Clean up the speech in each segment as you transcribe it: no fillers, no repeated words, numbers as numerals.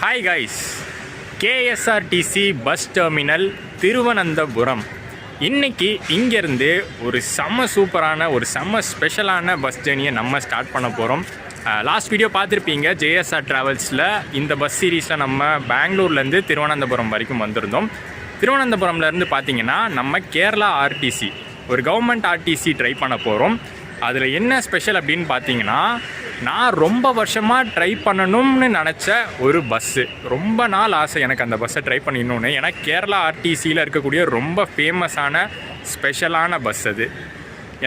Hi guys, KSRTC bus terminal Thiruvananthapuram. இன்றைக்கி இங்கேருந்து ஒரு சூப்பரான ஒரு ஸ்பெஷலான பஸ் ஜேர்னியை நம்ம ஸ்டார்ட் பண்ண போகிறோம். லாஸ்ட் வீடியோ பார்த்துருப்பீங்க, ஜேஎஸ்ஆர் ட்ராவல்ஸில் இந்த பஸ் சீரீஸில் நம்ம பெங்களூர்லேருந்து திருவனந்தபுரம் வரைக்கும் வந்திருந்தோம். திருவனந்தபுரம்லேருந்து பார்த்திங்கன்னா நம்ம கேரளா ஆர்டிசி, ஒரு கவர்மெண்ட் ஆர்டிசி ட்ரை பண்ண போகிறோம். அதில் என்ன ஸ்பெஷல் அப்படின்னு பார்த்தீங்கன்னா, நான் ரொம்ப வருஷமாக ட்ரை பண்ணணும்னு நினச்ச ஒரு பஸ்ஸு. ரொம்ப நாள் ஆசை எனக்கு அந்த பஸ்ஸை ட்ரை பண்ணிடணுன்னு. ஏன்னா கேரளா ஆர்டிசியில் இருக்கக்கூடிய ரொம்ப ஃபேமஸான ஸ்பெஷலான பஸ் அது.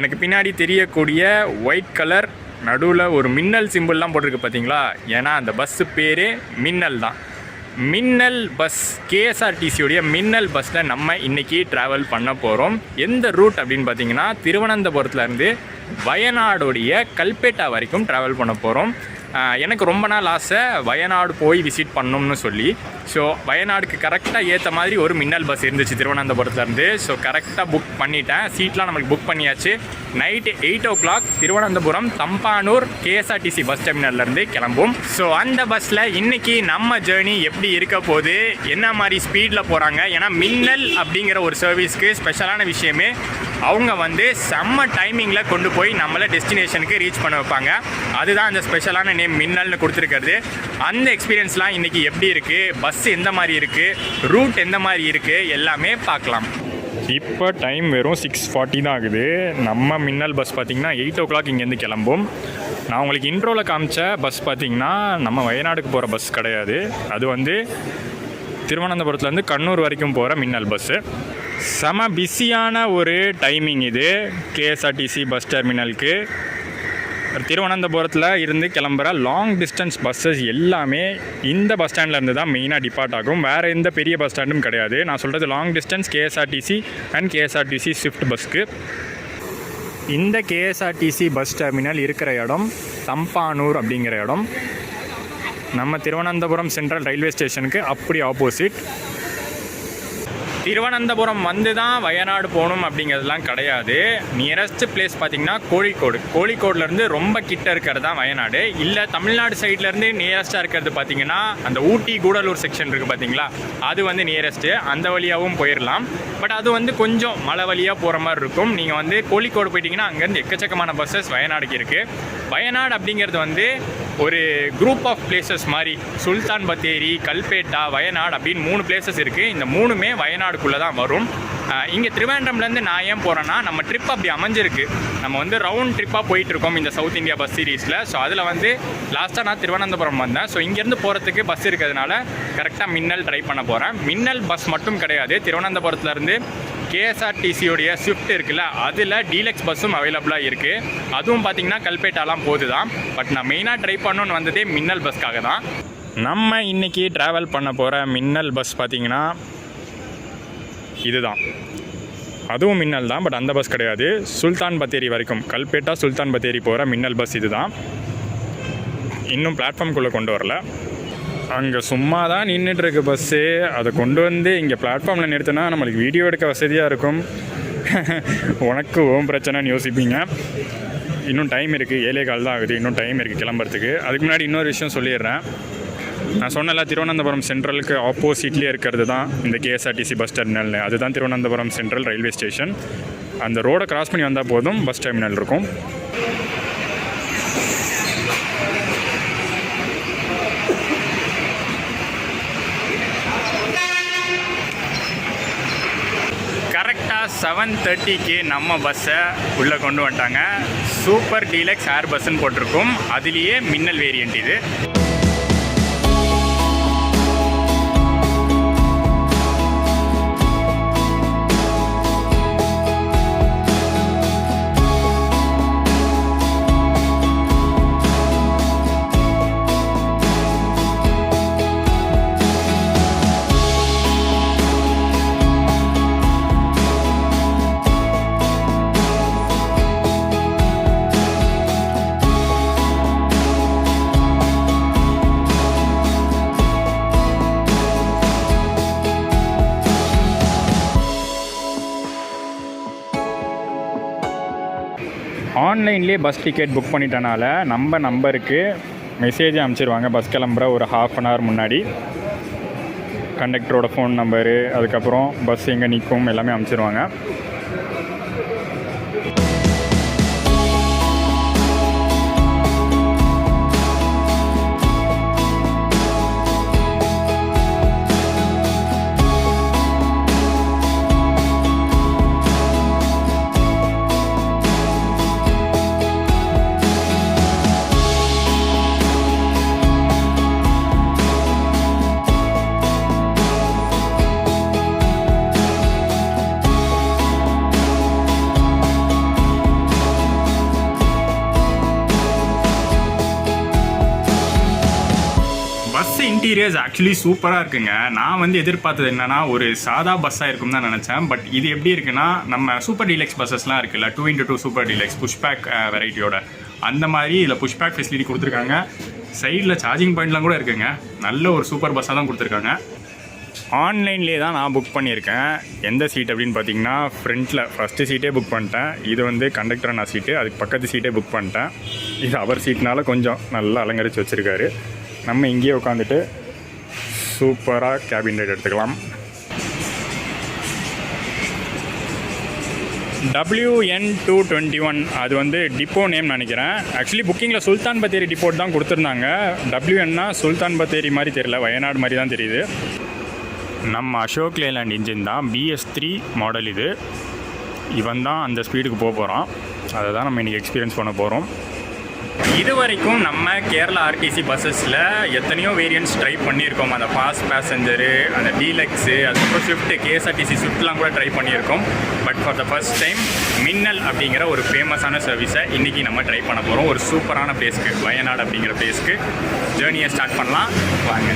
எனக்கு பின்னாடி தெரியக்கூடிய ஒயிட் கலர் நடுவில் ஒரு மின்னல் சிம்பிள்லாம் போட்டிருக்கு பார்த்தீங்களா, ஏன்னா அந்த பஸ்ஸு பேரே மின்னல் தான். மின்னல் பஸ், கேஎஸ்ஆர்டிசியோடைய மின்னல் பஸ்ஸில் நம்ம இன்றைக்கி ட்ராவல் பண்ண போகிறோம். எந்த ரூட் அப்படின்னு பார்த்தீங்கன்னா, திருவனந்தபுரத்துலேருந்து வயநாடுடைய கல்பேட்டா வரைக்கும் ட்ராவல் பண்ண போகிறோம். எனக்கு ரொம்ப நாள் ஆசை வயநாடு போய் விசிட் பண்ணணும்னு சொல்லி. ஸோ வயநாடுக்கு கரெக்டாக ஏற்ற மாதிரி ஒரு மின்னல் பஸ் இருந்துச்சு திருவனந்தபுரத்துலேருந்து. ஸோ கரெக்டாக புக் பண்ணிட்டேன், சீட்லாம் நம்மளுக்கு புக் பண்ணியாச்சு. Night 8 o'clock Thiruvananthapuram Thampanoor KSRTC bus டெர்மினல்லேருந்து கிளம்பும். ஸோ அந்த பஸ்ஸில் இன்றைக்கி நம்ம ஜேர்னி எப்படி இருக்க போகுது, என்ன மாதிரி ஸ்பீடில் போகிறாங்க. ஏன்னா மின்னல் அப்படிங்கிற ஒரு சர்வீஸ்க்கு ஸ்பெஷலான விஷயமே அவங்க செம்ம டைமிங்கில் கொண்டு போய் நம்மளை டெஸ்டினேஷனுக்கு ரீச் பண்ண வைப்பாங்க. அதுதான் அந்த ஸ்பெஷலான நேம் மின்னல்னு கொடுத்துருக்கிறது. அந்த எக்ஸ்பீரியன்ஸ்லாம் இன்றைக்கி எப்படி இருக்குது, பஸ் எந்த மாதிரி இருக்குது, ரூட் எந்த மாதிரி இருக்குது, எல்லாமே பார்க்கலாம். இப்போ டைம் வெறும் 6:40 தான் ஆகுது. நம்ம மின்னல் பஸ் பார்த்திங்கன்னா 8 o'clock இங்கேருந்து கிளம்பும். நான் உங்களுக்கு இன்ட்ரோவில் காமிச்ச பஸ் பார்த்திங்கன்னா நம்ம வயநாடுக்கு போகிற பஸ் கிடையாது. அது திருவனந்தபுரத்துலேருந்து கண்ணூர் வரைக்கும் போகிற மின்னல் பஸ்ஸு. செம பிஸியான ஒரு டைமிங் இது கேஎஸ்ஆர்டிசி பஸ் டெர்மினலுக்கு. திருவனந்தபுரத்தில் இருந்து கிளம்புற லாங் டிஸ்டன்ஸ் பஸ்ஸஸ் எல்லாமே இந்த பஸ் ஸ்டாண்ட்லேருந்து தான் மெயினாக டிபார்ட் ஆகும். வேறு எந்த பெரிய பஸ் ஸ்டாண்டும் கிடையாது. நான் சொல்கிறது long distance KSRTC and KSRTC swift பஸ்க்கு. இந்த கேஎஸ்ஆர்டிசி பஸ் டெர்மினல் இருக்கிற இடம் தம்பானூர் அப்படிங்கிற இடம். நம்ம திருவனந்தபுரம் சென்ட்ரல் ரயில்வே ஸ்டேஷனுக்கு அப்படி ஆப்போசிட். திருவனந்தபுரம் தான் வயநாடு போகணும் அப்படிங்கிறதுலாம் கிடையாது. நியரஸ்ட் பிளேஸ் பார்த்திங்கன்னா கோழிக்கோடுலேருந்து ரொம்ப கிட்ட இருக்கிறது தான் வயநாடு. இல்லை தமிழ்நாடு சைட்லேருந்து நியரஸ்ட்டாக இருக்கிறது பார்த்திங்கன்னா அந்த ஊட்டி கூடலூர் செக்ஷன் இருக்குது பார்த்தீங்களா, அது நியரஸ்ட்டு. அந்த வழியாகவும் போயிடலாம். பட் அது கொஞ்சம் மலை வழியாக போகிற மாதிரி இருக்கும். நீங்கள் கோழிக்கோடு போயிட்டிங்கன்னா அங்கேருந்து எக்கச்சக்கமான பஸ்ஸஸ் வயநாடுக்கு இருக்குது. வயநாடு அப்படிங்கிறது ஒரு குரூப் ஆஃப் பிளேசஸ் மாதிரி. சுல்தான் பத்தேரி, கல்பேட்டா, வயநாடு அப்படின்னு 3 பிளேசஸ் இருக்குது. இந்த 3மே வயநாடுக்குள்ளே தான் வரும். இங்கே திருவேண்டம்லேருந்து நான் ஏன் போகிறேன்னா, நம்ம ட்ரிப் அப்படி அமைஞ்சிருக்கு. நம்ம ரவுண்ட் ட்ரிப்பாக போயிட்டுருக்கோம் இந்த சவுத் இந்தியா பஸ் சீரீஸில். ஸோ அதில் லாஸ்ட்டாக நான் திருவனந்தபுரம் வந்தேன். ஸோ இங்கேருந்து போகிறதுக்கு பஸ் இருக்கிறதுனால கரெக்டாக மின்னல் ட்ரை பண்ண போகிறேன். மின்னல் பஸ் மட்டும் கிடையாது, திருவனந்தபுரத்துலேருந்து கேஎஸ்ஆர்டிசியோடைய ஸ்விஃப்ட் இருக்குல்ல, அதில் டீலக்ஸ் பஸ்ஸும் அவைலபிளாக இருக்குது. அதுவும் பார்த்திங்கன்னா கல்பேட்டாலாம் போகுது தான். பட் நான் மெயினாக ட்ரை பண்ணணுன்னு வந்ததே மின்னல் பஸ்க்காக தான். நம்ம இன்றைக்கி ட்ராவல் பண்ண போகிற மின்னல் பஸ் பார்த்திங்கன்னா இதுதான். அதுவும் மின்னல் தான், பட் அந்த பஸ் கிடையாது. சுல்தான் பத்தேரி வரைக்கும், கல்பேட்டா சுல்தான் பத்தேரி போகிற மின்னல் பஸ் இது தான். இன்னும் பிளாட்ஃபார்ம்குள்ளே கொண்டு வரல. அங்கே சும்மா தான் நின்றுட்டுருக்கு பஸ்ஸு. அதை கொண்டு இங்கே பிளாட்ஃபார்மில் நிறுத்தினா நம்மளுக்கு வீடியோ எடுக்க வசதியாக இருக்கும். உனக்கு பிரச்சனைன்னு யோசிப்பீங்க. இன்னும் டைம் இருக்குது, 7:15 தான் ஆகுது. இன்னும் டைம் இருக்குது கிளம்புறதுக்கு. அதுக்கு முன்னாடி இன்னொரு விஷயம் சொல்லிடுறேன். நான் சொன்னல, திருவனந்தபுரம் சென்ட்ரலுக்கு ஆப்போசிட்லேயே இருக்கிறது தான் இந்த கேஎஸ்ஆர்டிசி பஸ் டெர்மினல். அதுதான் திருவனந்தபுரம் சென்ட்ரல் ரயில்வே ஸ்டேஷன். அந்த ரோடை கிராஸ் பண்ணி வந்தால் போதும் பஸ் டெர்மினல் இருக்கும். கரெக்டாக 7:30க்கு நம்ம பஸ்ஸை உள்ளே கொண்டு வந்துட்டாங்க. சூப்பர் டீலக்ஸ் ஏர் பஸ்ஸுன்னு போட்டிருக்கோம். அதுலேயே மின்னல் வேரியண்ட் இது. ஆன்லைன்லேயே பஸ் டிக்கெட் புக் பண்ணிட்டனால நம்ம நம்பருக்கு மெசேஜ் அனுப்பிச்சிருவாங்க பஸ் கிளம்புற ஒரு ½ முன்னாடி. கண்டக்டரோட ஃபோன் நம்பரு, அதுக்கப்புறம் பஸ் எங்கே நிற்கும் எல்லாமே அனுப்பிச்சிருவாங்க. இன்டீரியர்ஸ் ஆக்சுவலி சூப்பராக இருக்குங்க. நான் வந்து எதிர்பார்த்தது என்னென்னா ஒரு சாதா பஸ்ஸாக இருக்கும் தான் நினச்சேன். பட் இது எப்படி இருக்குன்னா, நம்ம சூப்பர் டீலக்ஸ் பஸ்ஸஸ்லாம் இருக்குல்ல, 2x2 சூப்பர் டீலக்ஸ் புஷ்பேக் வெரைட்டியோட, அந்த மாதிரி இதில் புஷ்பேக் ஃபெசிலிட்டி கொடுத்துருக்காங்க. சைடில் சார்ஜிங் பாயிண்ட்லாம் கூட இருக்குங்க. நல்ல ஒரு சூப்பர் பஸ்ஸாக தான் கொடுத்துருக்காங்க. ஆன்லைன்லேயே தான் நான் புக் பண்ணியிருக்கேன். எந்த சீட் அப்படின்னு பார்த்தீங்கன்னா, ஃப்ரண்ட்டில் ஃபஸ்ட்டு சீட்டே புக் பண்ணிட்டேன். இது வந்து கண்டக்டர் நான் சீட்டு, அதுக்கு பக்கத்து சீட்டே புக் பண்ணிட்டேன். இது அவர் சீட்னால கொஞ்சம் நல்லா அலங்கரித்து வச்சுருக்காரு. நம்ம இங்கேயே உட்காந்துட்டு சூப்பராக கேபின் ரைட் எடுத்துக்கலாம். WN221 அது வந்து டிப்போ நேம் நினைக்கிறேன். ஆக்சுவலி புக்கிங்கில் சுல்தான் பத்தேரி டிப்போட் தான் கொடுத்துருந்தாங்க. WNனா சுல்தான் பத்தேரி மாதிரி தெரியல, வயநாடு மாதிரி தான் தெரியுது. நம்ம அசோக் லேலாண்ட் இன்ஜின் தான், BS3 மாடல். இவன் தான் அந்த ஸ்பீடுக்கு போக போகிறான். அதை தான் நம்ம இன்றைக்கி எக்ஸ்பீரியன்ஸ் பண்ண போகிறோம். இது வரைக்கும் நம்ம கேரளா ஆர்டிசி பஸ்ஸஸில் எத்தனையோ வேரியன்ட்ஸ் ட்ரை பண்ணியிருக்கோம். அந்த ஃபாஸ்ட் பேசஞ்சரு, அந்த டீலக்ஸு, அதுக்கப்புறம் ஸ்விஃப்ட், KSRTC ஸ்விஃப்ட்லாம் கூட ட்ரை பண்ணியிருக்கோம். But for the first time மின்னல் அப்படிங்கிற ஒரு ஃபேமஸான சர்வீஸை இன்றைக்கி நம்ம ட்ரை பண்ண போகிறோம். ஒரு சூப்பரான பிளேஸ்க்கு, வயநாடு அப்படிங்கிற பிளேஸ்க்கு ஜேர்னியை ஸ்டார்ட் பண்ணலாம் வாங்க.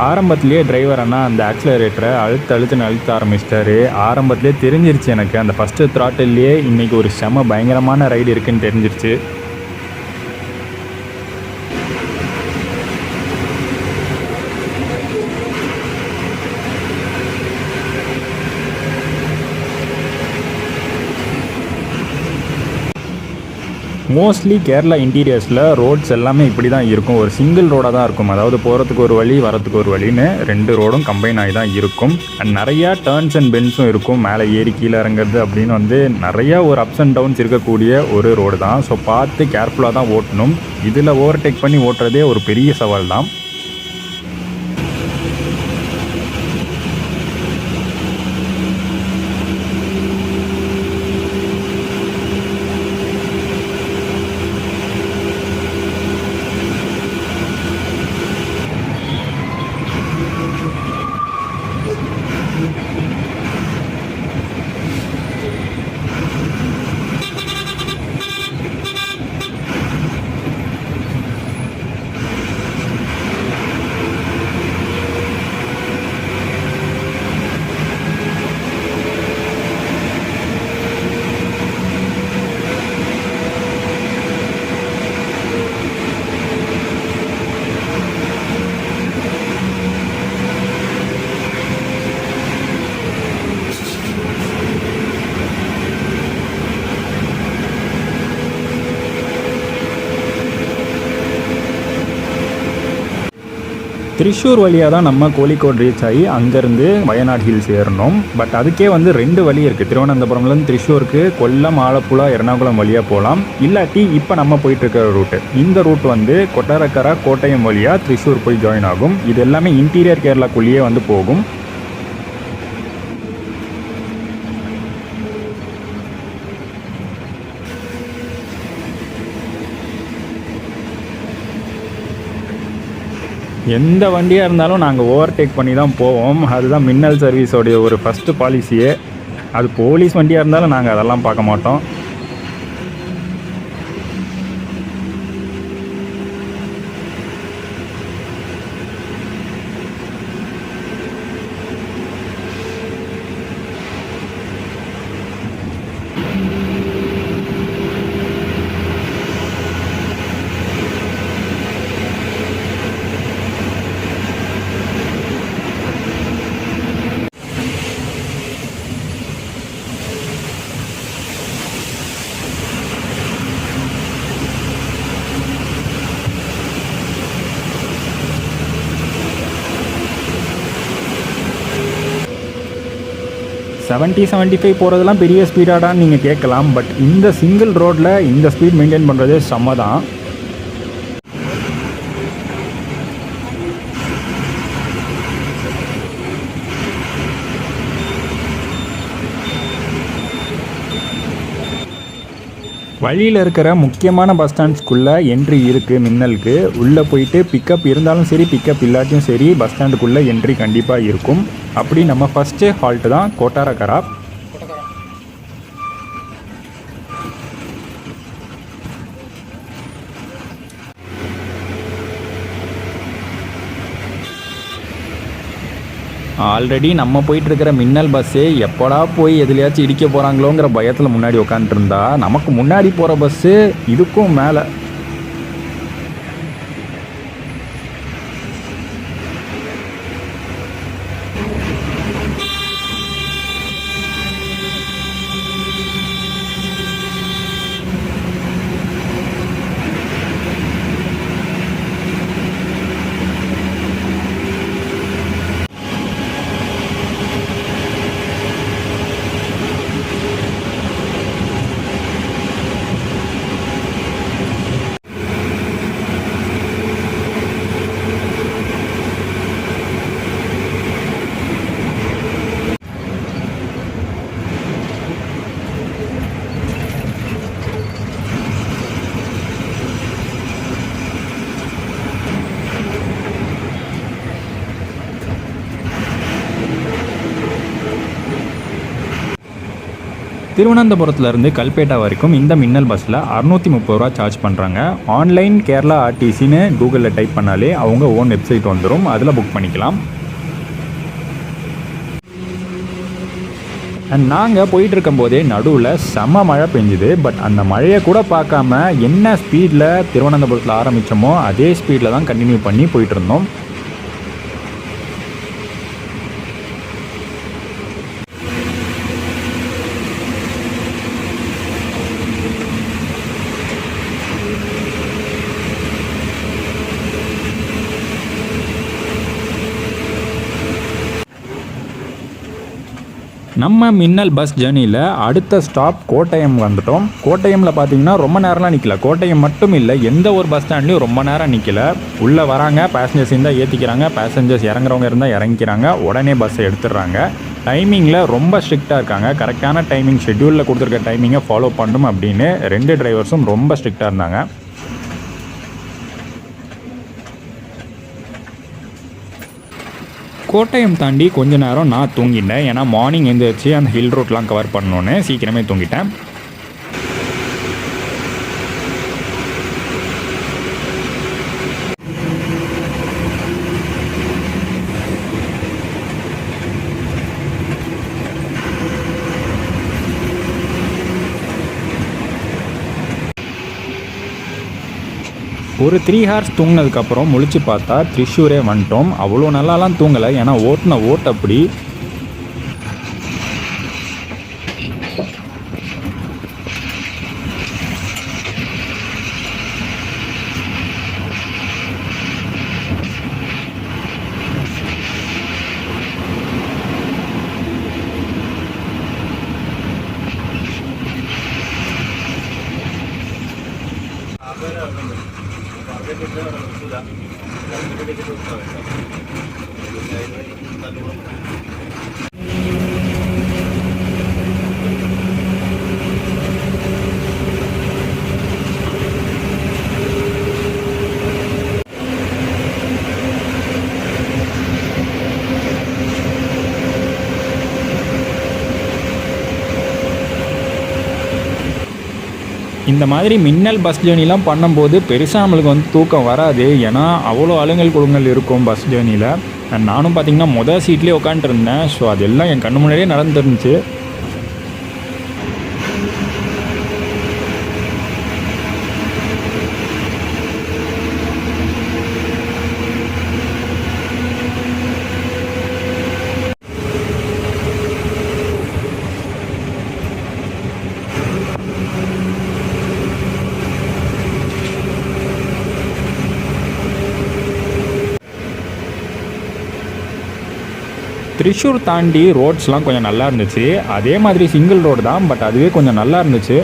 ஆரம்பத்துலேயே டிரைவர் அண்ணா அந்த ஆக்சிலரேட்டரை அழுத்த ஆரம்பிச்சிட்டாரு. ஆரம்பத்துலேயே தெரிஞ்சிருச்சு எனக்கு, அந்த ஃபஸ்ட்டு த்ராட்டில்லையே இன்றைக்கி ஒரு பயங்கரமான ரைடு இருக்குதுன்னு தெரிஞ்சிருச்சு. மோஸ்ட்லி கேரளா இன்டீரியர்ஸில் ரோட்ஸ் எல்லாமே இப்படி தான் இருக்கும். ஒரு சிங்கிள் ரோடாக தான் இருக்கும். அதாவது போகிறதுக்கு ஒரு வழி, வரத்துக்கு ஒரு வழின்னு 2 ரோடும் கம்பைன் ஆகி தான் இருக்கும். அண்ட் நிறையா டர்ன்ஸ் அண்ட் பென்ஸும் இருக்கும். மேலே ஏறி கீழே இறங்குறது அப்படின்னு வந்து நிறையா ஒரு அப்ஸ் அண்ட் டவுன்ஸ் இருக்கக்கூடிய ஒரு ரோடு தான். ஸோ பார்த்து கேர்ஃபுல்லாக தான் ஓட்டணும். இதில் ஓவர்டேக் பண்ணி ஓட்டுறதே ஒரு பெரிய சவால் தான். திரிஷூர் வழியாக தான் நம்ம கோழிக்கோடு ரீச் ஆகி அங்கேருந்து வயநாடு ஹில்ஸ் ஏறணும். பட் அதுக்கே வந்து 2 வழி இருக்குது. திருவனந்தபுரம்லேருந்து திரிஷூருக்கு கொல்லம், ஆலப்புழா, எர்ணாகுளம் வழியாக போகலாம். இல்லாட்டி இப்போ நம்ம போயிட்டுருக்கிற ரூட்டு, இந்த ரூட் வந்து கொட்டாரக்கரா, கோட்டயம் வழியாக திரிஷூர் போய் ஜாயின் ஆகும். இது எல்லாமே இன்டீரியர் கேரளாக்குள்ளேயே வந்து போகும். எந்த வண்டியாக இருந்தாலும் நாங்கள் ஓவர்டேக் பண்ணி தான் போவோம். அதுதான் மின்னல் சர்வீஸோடைய ஒரு ஃபஸ்ட்டு பாலிசியே. அது போலீஸ் வண்டியாக இருந்தாலும் நாங்கள் அதெல்லாம் பார்க்க மாட்டோம். 70-75 போகிறதுலாம் பெரிய ஸ்பீடாடான்னு நீங்கள் கேட்கலாம். பட் இந்த சிங்கிள் ரோட்டில் இந்த ஸ்பீட் மெயின்டைன் பண்ணுறது செம்ம தான். வழியில் இருக்கிற முக்கியமான பஸ் ஸ்டாண்ட்ஸ்குள்ளே என்ட்ரி இருக்குது மின்னலுக்கு. உள்ளே போயிட்டு பிக்கப் இருந்தாலும் சரி பிக்கப் இல்லாட்டியும் சரி பஸ் ஸ்டாண்டுக்குள்ளே என்ட்ரி கண்டிப்பாக இருக்கும். அப்படி நம்ம ஃபஸ்ட்டு ஹால்ட்டு தான் கோட்டாரக்கரா. ஆல்ரெடி நம்ம போயிட்டுருக்கிற மின்னல் பஸ்ஸு எப்போடா போய் எதுலையாச்சும் இடிக்க போகிறாங்களோங்கிற பயத்தில் முன்னாடி உட்காந்துருந்தா நமக்கு முன்னாடி போகிற பஸ்ஸு இதுக்கும் மேலே. திருவனந்தபுரத்துலேருந்து கல்பேட்டா வரைக்கும் இந்த மின்னல் பஸ்ஸில் 630 ரூபா சார்ஜ் பண்ணுறாங்க. ஆன்லைன் கேரளா ஆர்டிசின்னு கூகுளில் டைப் பண்ணாலே அவங்க ஓன் வெப்சைட் வந்துடும், அதில் புக் பண்ணிக்கலாம். அண்ட் நாங்கள் போயிட்டு இருக்கும்போதே நடுவில் செம்ம மழை பெஞ்சுது. பட் அந்த மழையை கூட பார்க்காம என்ன ஸ்பீடில் திருவனந்தபுரத்தில் ஆரம்பித்தோமோ அதே ஸ்பீடில் தான் கண்டினியூ பண்ணி போயிட்டு இருந்தோம். நம்ம மின்னல் பஸ் ஜேர்னியில் அடுத்த ஸ்டாப் கோட்டயம் வந்துட்டோம். கோட்டயமில் பார்த்தீங்கன்னா ரொம்ப நேரம்லாம் நிற்கல. கோட்டயம் மட்டும் இல்லை, எந்த ஒரு பஸ் ஸ்டாண்ட்லையும் ரொம்ப நேரம் நிற்கல. உள்ளே வராங்க, பேசஞ்சர்ஸ் இருந்தால் ஏற்றிக்கிறாங்க, பேசஞ்சர்ஸ் இறங்குறவங்க இருந்தால் இறங்கிக்கிறாங்க, உடனே பஸ்ஸை எடுத்துடுறாங்க. டைமிங்கில் ரொம்ப ஸ்ட்ரிக்டாக இருக்காங்க. கரெக்டான டைமிங் ஷெட்யூலில் கொடுத்துருக்க டைமிங்கை ஃபாலோ பண்ணணும் அப்படின்னு 2 டிரைவர்ஸும் ரொம்ப ஸ்ட்ரிக்டாக இருந்தாங்க. கோட்டயம் தாண்டி கொஞ்ச நேரம் நான் தூங்கிட்டேன். ஏன்னா மார்னிங் எழுந்திரிச்சு அந்த ஹில் ரோட்லாம் கவர் பண்ணோன்னு சீக்கிரமே தூங்கிட்டேன். ஒரு 3 ஹார்ஸ் தூங்கினதுக்கப்புறம் முழிச்சு பார்த்தா திரிஷூரே வந்துட்டோம். அவ்வளோ நல்லாலாம் தூங்கலை, ஏன்னா ஓட்டின ஓட்டு அப்படி. இந்த மாதிரி மின்னல் பஸ் ஜேர்னிலாம் பண்ணும்போது பெருசாக நம்மளுக்கு வந்து தூக்கம் வராது. ஏன்னா அவ்வளோ அலுங்கல் குழுங்கல் இருக்கும் பஸ் ஜேர்னியில். நானும் பார்த்திங்கன்னா மொதல் சீட்லேயே உட்காந்துருந்தேன். ஸோ அதெல்லாம் என் கண்ணு முன்னாடியே நடந்துருந்துச்சு. த்ரிஷூர் தாண்டி ரோட்ஸ்லாம் கொஞ்சம் நல்லா இருந்துச்சு. அதே மாதிரி சிங்கிள் ரோடு தான், பட் அதுவே கொஞ்சம் நல்லா இருந்துச்சு.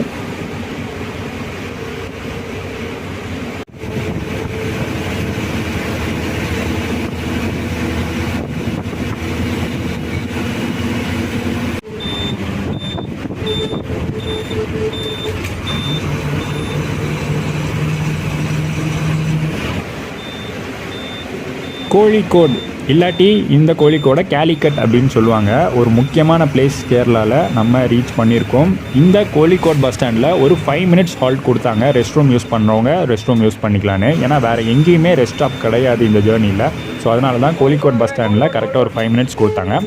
கோழிக்கோடு இல்லாட்டி இந்த கோழிக்கோடை கேலிக்கட் அப்படின்னு சொல்லுவாங்க. ஒரு முக்கியமான பிளேஸ் கேரளாவில் நம்ம ரீச் பண்ணியிருக்கோம். இந்த கோழிக்கோட் பஸ் ஸ்டாண்டில் ஒரு 5 மினிட்ஸ் ஹால்ட் கொடுத்தாங்க. ரெஸ்ட் ரூம் யூஸ் பண்ணுறவங்க ரெஸ்ட் ரூம் யூஸ் பண்ணிக்கலான்னு. ஏன்னா வேறு எங்கேயுமே ரெஸ்ட் ஸ்டாப் கிடையாது இந்த ஜேர்னியில். ஸோ அதனால தான் கோழிக்கோட் பஸ் ஸ்டாண்டில் கரெக்டாக ஒரு 5 மினிட்ஸ் கொடுத்தாங்க.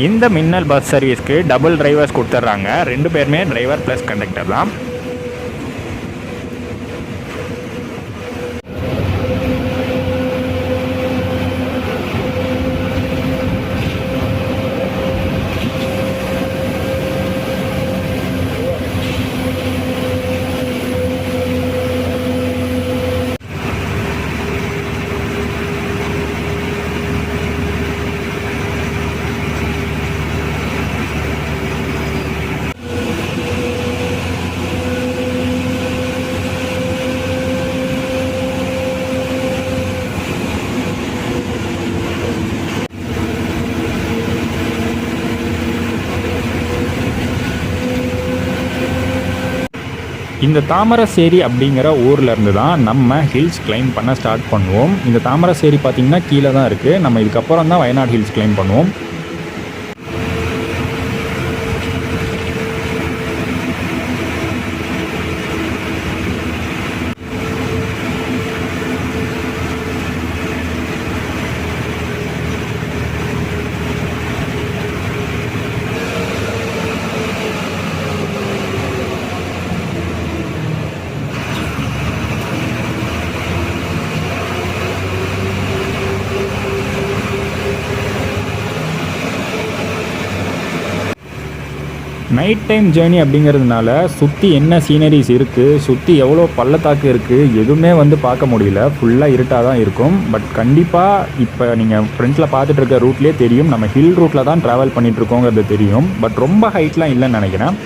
இந்த மின்னல் பஸ் சர்வீஸ்க்கு டபுள் டிரைவர்ஸ் கொடுத்துட்றாங்க. 2 பேருமே டிரைவர் ப்ளஸ் கண்டக்டர் தான். இந்த தாமரசேரி அப்படிங்கிற ஊரில் இருந்து தான் நம்ம ஹில்ஸ் கிளைம் பண்ண ஸ்டார்ட் பண்ணுவோம். இந்த தாமரசேரி பார்த்திங்கன்னா கீழே தான் இருக்குது. நம்ம இதுக்கப்புறம் தான் வயநாடு ஹில்ஸ் கிளைம் பண்ணுவோம். நைட் டைம் ஜேர்னி அப்படிங்கிறதுனால சுற்றி என்ன சீனரிஸ் இருக்குது, சுற்றி எவ்வளோ பள்ளத்தாக்கு இருக்குது, எதுவுமே வந்து பார்க்க முடியல. ஃபுல்லாக இருட்டாக தான் இருக்கும். பட் கண்டிப்பாக இப்போ நீங்கள் ஃப்ரண்ட்டில் பார்த்துட்டு இருக்க ரூட்லேயே தெரியும், நம்ம ஹில் ரூட்டில் தான் ட்ராவல் பண்ணிகிட்ருக்கோங்கிறது தெரியும். பட் ரொம்ப ஹைட்லாம் இல்லைன்னு நினைக்கிறேன்.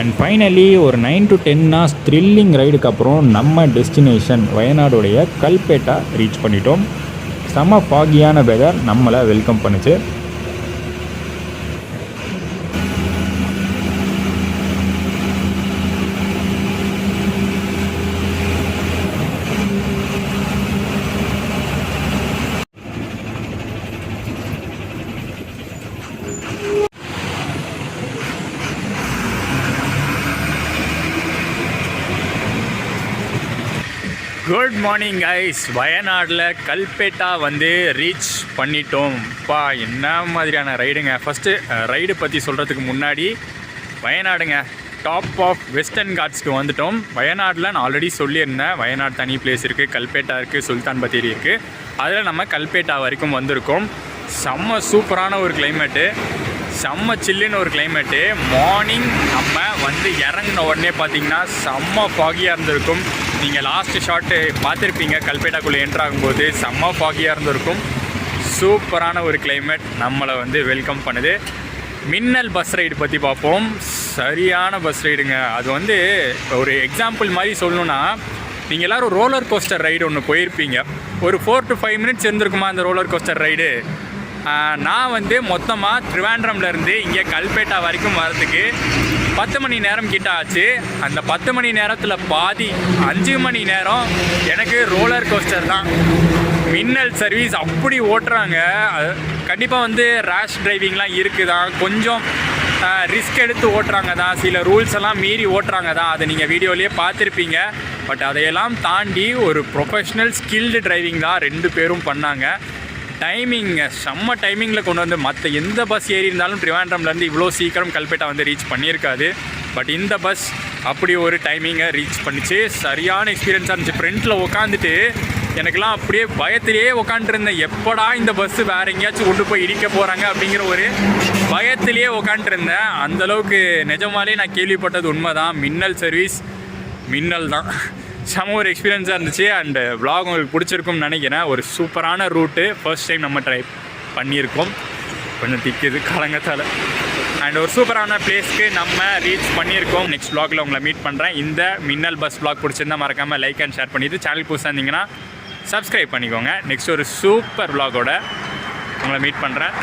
அண்ட் ஃபைனலி ஒரு 9 to 10 hours த்ரில்லிங் ரைடுக்கு அப்புறம் நம்ம டெஸ்டினேஷன் வயநாடுடைய கல்பேட்டா ரீச் பண்ணிட்டோம். செம ஃபாகியான வெதர் நம்மளை வெல்கம் பண்ணுச்சு. Good morning guys. வயநாடில் கல்பேட்டா வந்து ரீச் பண்ணிட்டோம். பா என்ன மாதிரியான ரைடுங்க. ஃபஸ்ட்டு ரைடு பற்றி சொல்கிறதுக்கு முன்னாடி வயநாடுங்க டாப் ஆஃப் வெஸ்டர்ன் காட்ஸ்க்கு வந்துட்டோம். வயநாடில் நான் ஆல்ரெடி சொல்லியிருந்தேன், வயநாடு தனி பிளேஸ் இருக்குது, கல்பேட்டா இருக்குது, சுல்தான் பத்தேரி இருக்குது. அதில் நம்ம கல்பேட்டா வரைக்கும் வந்திருக்கோம். செம்ம சூப்பரான ஒரு கிளைமேட்டு, செம்ம சில்லுன்னு ஒரு கிளைமேட்டு. மார்னிங் நம்ம வந்து இறங்கின உடனே பார்த்திங்கன்னா செம்ம ஃபாகியாக இருந்திருக்கும். நீங்கள் லாஸ்ட்டு ஷாட்டு பார்த்துருப்பீங்க, கல்பேட்டாக்குள்ளே என்ட்ரு ஆகும்போது செம்ம ஃபாகியாக இருந்திருக்கும். சூப்பரான ஒரு கிளைமேட் நம்மளை வந்து வெல்கம் பண்ணுது. மின்னல் பஸ் ரைடு பற்றி பார்ப்போம். சரியான பஸ் ரைடுங்க. அது வந்து ஒரு எக்ஸாம்பிள் மாதிரி சொல்லணுன்னா, நீங்கள் எல்லோரும் ரோலர் கோஸ்டர் ரைடு ஒன்று போயிருப்பீங்க. ஒரு 4 to 5 minutes இருந்திருக்குமா அந்த ரோலர் கோஸ்டர் ரைடு. நான் வந்து மொத்தமாக ட்ரிவாண்ட்ரம்லேருந்து இங்கே கல்பேட்டா வரைக்கும் வரதுக்கு 10 மணி நேரம் கிட்ட ஆச்சு. அந்த 10 மணி நேரத்தில் பாதி 5 மணி நேரம் எனக்கு ரோலர் கோஸ்டர் தான். மின்னல் சர்வீஸ் அப்படி ஓட்டுறாங்க. கண்டிப்பாக வந்து ரேஷ் டிரைவிங்லாம் இருக்குது தான், கொஞ்சம் ரிஸ்க் எடுத்து ஓட்டுறாங்க தான், சில ரூல்ஸ் எல்லாம் மீறி ஓட்டுறாங்க தான். அதை நீங்கள் வீடியோலேயே பார்த்துருப்பீங்க. பட் அதையெல்லாம் தாண்டி ஒரு ப்ரொஃபஷ்னல் ஸ்கில்டு டிரைவிங் தான் 2 பேரும் பண்ணாங்க. டைமிங் செம்ம டைமிங்கில் கொண்டு வந்து, மற்ற எந்த பஸ் ஏறி இருந்தாலும் ட்ரிவாண்ட்ரம்லேருந்து இவ்வளோ சீக்கிரம் கல்பேட்டா வந்து ரீச் பண்ணியிருக்காது. பட் இந்த பஸ் அப்படி ஒரு டைமிங்கை ரீச் பண்ணிச்சு. சரியான எக்ஸ்பீரியன்ஸாக இருந்துச்சு. ஃப்ரண்ட்டில் உட்காந்துட்டு எனக்கெல்லாம் அப்படியே பயத்திலேயே உட்காந்துருந்தேன். எப்படா இந்த பஸ்ஸு வேறு எங்கேயாச்சும் கொண்டு போய் இடிக்க போகிறாங்க அப்படிங்கிற ஒரு பயத்திலேயே உட்காந்துருந்தேன். அந்தளவுக்கு நிஜமாலே நான் கேள்விப்பட்டது உண்மை தான். மின்னல் சர்வீஸ் மின்னல் தான். செம ஒரு எக்ஸ்பீரியன்ஸாக இருந்துச்சு. அண்டு vlog உங்களுக்கு பிடிச்சிருக்கும்னு நினைக்கிறேன். ஒரு சூப்பரான ரூட்டு ஃபர்ஸ்ட் டைம் நம்ம ட்ரை பண்ணியிருக்கோம். கொஞ்சம் திக்குது கலங்கத்தால். அண்ட் ஒரு சூப்பரான பிளேஸ்க்கு நம்ம ரீச் பண்ணியிருக்கோம். நெக்ஸ்ட் vlogல உங்களை மீட் பண்ணுறேன். இந்த மின்னல் பஸ் vlog பிடிச்சிருந்தால் மறக்காமல் லைக் அண்ட் ஷேர் பண்ணிவிட்டு, சேனல் புதுசாக இருந்தீங்கன்னா சப்ஸ்கிரைப் பண்ணிக்கோங்க. நெக்ஸ்ட் ஒரு சூப்பர் vlogோட உங்களை மீட் பண்ணுறேன்.